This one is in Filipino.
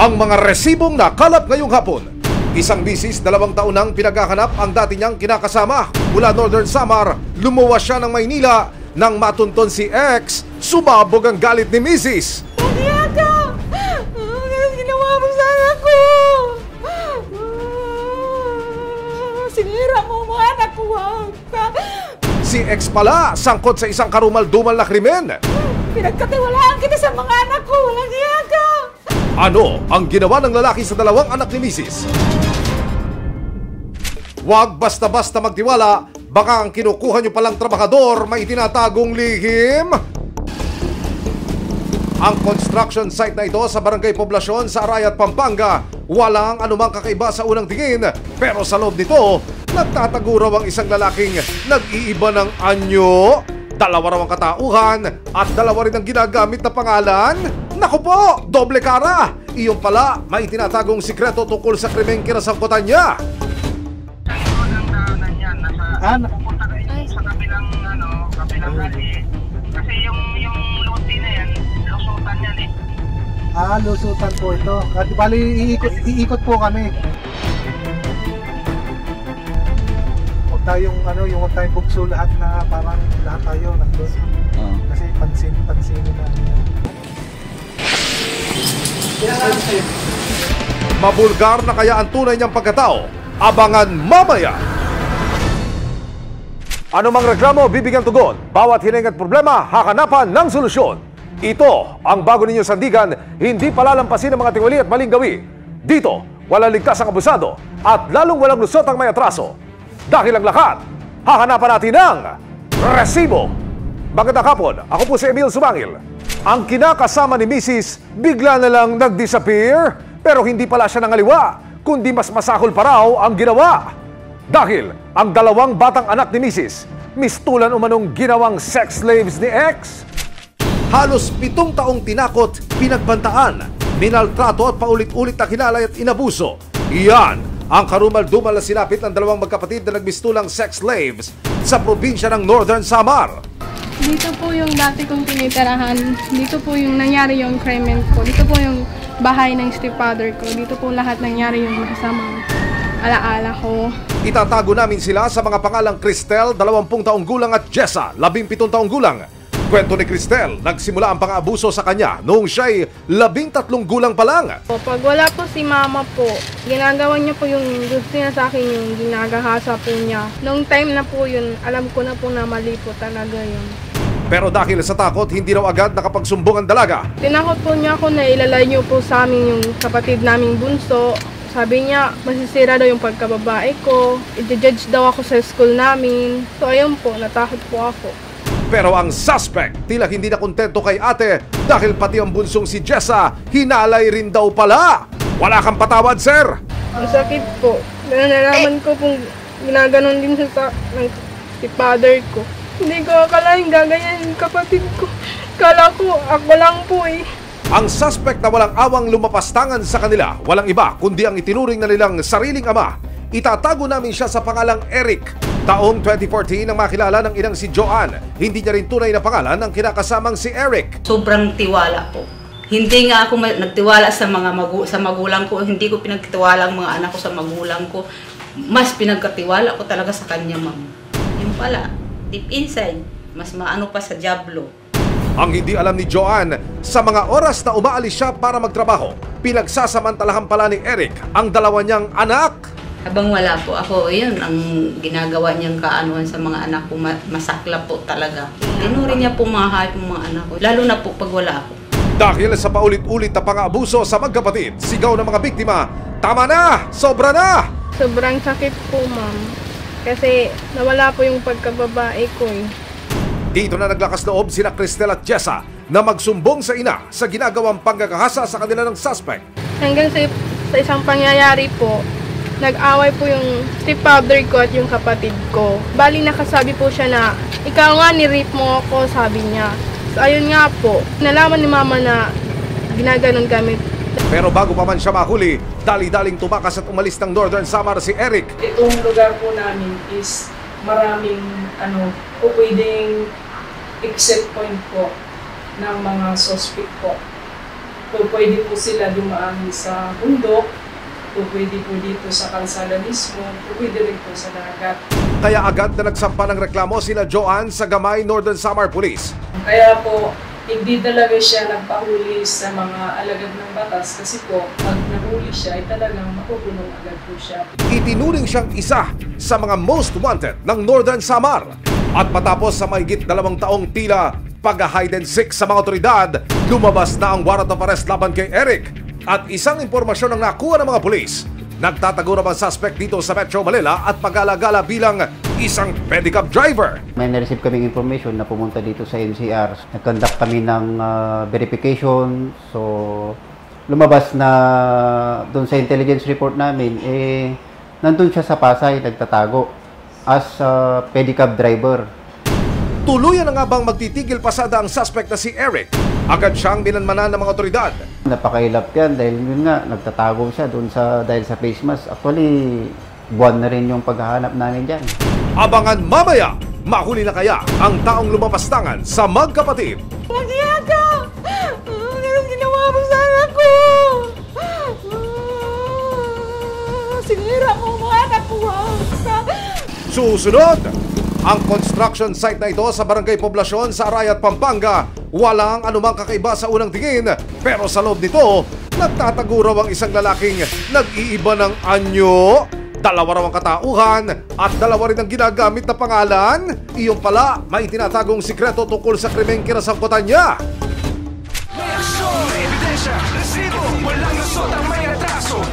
Ang mga resibong nakalap ngayong hapon. Isang misis, 2 taon nang pinaghahanap ang dati niyang kinakasama. Mula Northern Samar, lumuwas siya ng Maynila. Nang matunton si ex, sumabog ang galit ni misis. Pagyaga! Ginawa mo sa anak ko! Sinira mo mga anak ko! Si ex pala, sangkot sa isang karumal-dumal na krimen. Pinagkatiwalaan kita sa mga anak ko! Walang iyaga! Ano ang ginawa ng lalaki sa 2 anak ni misis? Huwag basta-basta magtiwala. Baka ang kinukuha nyo palang trabahador may tinatagong lihim. Ang construction site na ito sa Barangay Poblasyon sa Arayat, Pampanga, walang anumang kakaiba sa unang tingin. Pero sa loob nito, nagtatago raw ang isang lalaking nag-iiba ng anyo. 2 raw ang katauhan at 2 rin ang ginagamit na pangalan. Naku po, doble kara. Iyon pala, may tinatagong sikreto tungkol sa krimeng kinasangkutan niya. Pupunta kayo sa kabilang hali. Kasi yung lote na yan, lusutan yan eh. Lusutan po ito. At bali, iikot po kami. Huwag tayong, huwag tayong bukso lahat na parang lahat tayo nandun. Kasi pansinin na. Mabulgar na kaya ang tunay niyang pagkatao? Abangan mamaya! Anumang reklamo, bibigyan tugon. Bawat hiling at problema, hakanapan ng solusyon. Ito ang bago ninyong sandigan, hindi palalampasin ng mga tiwali at maling gawi. Dito, walang ligtas ang abusado at lalong walang lusot ang may atraso. Dahil ang lahat, hahanapan natin ng resibo. Magandang hapon, ako po si Emil Sumangil. Ang kinakasama ni Mrs. bigla na lang nag-disappear, pero hindi pala siya nangaliwa, kundi mas masahol pa raw ang ginawa. Dahil ang 2 batang anak ni Mrs. mistulan umanong ginawang sex slaves ni ex. Halos 7 taong tinakot, pinagbantaan, minaltrato at paulit-ulit na kinalay at inabuso. Iyan ang karumal-dumal na sinapit ng 2 magkapatid na nagmistulang sex slaves sa probinsya ng Northern Samar. Dito po yung dati kong tinitirahan. Dito po yung nangyari yung crime ko. Dito po yung bahay ng stepfather ko. Dito po lahat nangyari yung kasamang alaala ko. Itatago namin sila sa mga pangalang Cristel, 20 taong gulang at Jessa, 17 taong gulang. Kwento ni Cristel, nagsimula ang pang-aabuso sa kanya noong siya'y 13 gulang pa lang. Pag wala po si mama po, ginagawa niya po yung gusto niya sa akin, yung ginagahasa po niya. Noong time na po yun, alam ko na po na mali po talaga yun. Pero dahil sa takot, hindi raw agad nakapagsumbong ang dalaga. Tinakot po niya ako na ilalay niyo po sa amin yung kapatid naming bunso. Sabi niya, masisira daw yung pagkababae ko. I-judge daw ako sa school namin. So ayun po, natakot po ako. Pero ang suspect, tila hindi na kontento kay ate dahil pati ang bunsong si Jessa, hinalay rin daw pala. Wala kang patawad, sir. Ang sakit po. Nalaman ko kung ginaganon din sa father ko. Hindi ko akalain gaganyan yung kapatid ko. Kala ko, ako lang po eh. Ang suspect na walang awang lumapastangan sa kanila, walang iba kundi ang itinuring na nilang sariling ama. Itatago namin siya sa pangalang Eric. Taong 2014 nang makilala ng inang si Joanne. Hindi niya rin tunay na pangalan ng kinakasamang si Eric. Sobrang tiwala po. Hindi nga ako nagtiwala sa sa magulang ko. Hindi ko pinagtiwala ang mga anak ko sa magulang ko. Mas pinagkatiwala ko talaga sa kanya, ma'am. Yung pala, deep inside, mas maano pa sa diablo. Ang hindi alam ni Joanne, sa mga oras na umaalis siya para magtrabaho, pinagsasamantalahan pala ni Eric ang 2 niyang anak. Habang wala po ako, yun ang ginagawa niyang kaanuhan sa mga anak ko, masakla po talaga. Tinuring niya po mga hayop ng mga anak ko, lalo na po pag wala ako. Dahil sa paulit-ulit na pang-aabuso sa magkapatid, sigaw ng mga biktima, tama na! Sobra na! Sobrang sakit po, ma'am. Kasi nawala po yung pagkababae ko eh. Dito na naglakas loob sina Cristel at Jessa na magsumbong sa ina sa ginagawang panggagahasa sa kanila ng suspect. Hanggang sa isang pangyayari po, nag-away po yung stepfather ko at yung kapatid ko. Bali nakasabi po siya na, ikaw nga ni-rape mo ako, sabi niya. So ayun nga po, nalaman ni mama na ginaganon kami. Pero bago pa man siya mahuli, dali-daling tumakas at umalis ng Northern Samar si Eric. Itong lugar po namin is maraming pwedeng exit point po ng mga suspect po. po pwede po sila dumaan sa bundok, po pwede po dito sa kalsada mismo, po pwede rin po sa dagat. Kaya agad na nagsampa ng reklamo sina Joanne sa Gamay Northern Samar Police. Kaya po, hindi talaga siya nagpahuli sa mga alagad ng batas kasi po, pag nahuli siya ay talagang makukulong agad po siya. Itinuring siyang isa sa mga most wanted ng Northern Samar. At matapos sa mahigit 2 taong tila pag-hide and seek sa mga otoridad, lumabas na ang warrant of arrest laban kay Eric. At isang impormasyon ang nakuha ng mga pulis. Nagtatago naman suspect dito sa Metro Manila at pag-alagala bilang isang pedicab driver. May na-receive kaming information na pumunta dito sa NCR. Nag-conduct kami ng verification. So, lumabas na doon sa intelligence report namin, nandun siya sa Pasay, nagtatago as pedicab driver. Tuluyan na nga bang magtitigil pasada ang suspect na si Eric? Agad siyang binanmanan ng mga otoridad. Napakailap yan dahil yun nga, nagtatago siya doon dahil sa face mask. Actually, buwan na rin yung paghahanap namin dyan. Abangan mamaya, mahuli na kaya ang taong lumapastangan sa magkapatid. Nagya ka! Ganun ginawa mo sa anak ko! Sinira mo mga anak ko! Susunod, ang construction site na ito sa Barangay Poblasyon sa Arayat, Pampanga, walang anumang kakaiba sa unang tingin. Pero sa loob nito, nagtatago raw ang isang lalaking nag-iiba ng anyo. 2 raw ang katauhan at 2 rin ang ginagamit na pangalan. Iyon pala, may tinatagong sikreto tungkol sa krimeng kinasangkutan niya. May aksyon, may ebidensya, resibo, walang lusot ang may retraso.